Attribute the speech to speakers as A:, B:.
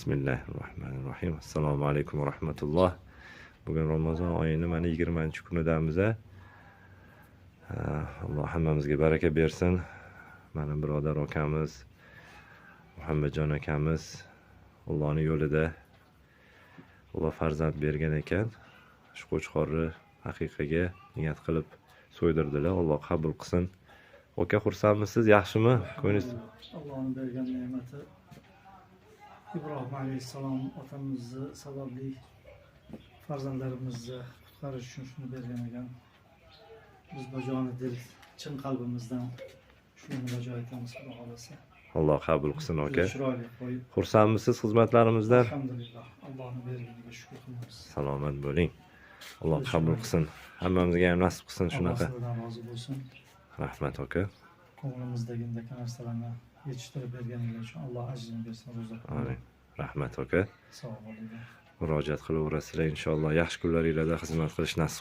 A: Bismillahirrohmanirrohim. Assalomu alaykum va rahmatulloh. Bugun Ramazon oyining mana 20-kunidamiz. Alloh hammamizga baraka bersin. Mana birodar akamiz, Muhammadjon akamiz Allohning yo'lida Alloh farzand bergan ekan. Shu qo'chqorni haqiqaga niyat qilib so'ydirdilar. Alloh qabul qilsin. Aka, xursandmisiz? Yaxshimi? Ko'nglingiz
B: Allohning bergan ne'mati Ibrohim alayhissalom otamizni sababli farzandlarimizni qutqarish uchun shuni bergan ekan. Biz bajoni dil, chin qalbimizdan shuni murojaat aytamiz, Xudo xolasa.
A: Alloh qabul qilsin aka.
B: Chiroyli qo'yib.
A: Xursandmisiz xizmatlarimizdan?
B: Alhamdulillah. Allohning berganiga shukr qilamiz.
A: Salomat bo'ling. Alloh qabul qilsin. Hammamizga ham nasib qilsin shunaqa.
B: Alloh sizdan rozi bo'lsin.
A: Rahmat aka.
B: Ko'nglimizdagi narsalarni yetishtirib berganingiz uchun Alloh ajrini bersin, ro'za.
A: Amin. Rahmat aka.
B: Sog' bo'ling.
A: Murojaat qilaverasizlar inshaalloh. Yaxshi kunlaringizda xizmat qilish nasib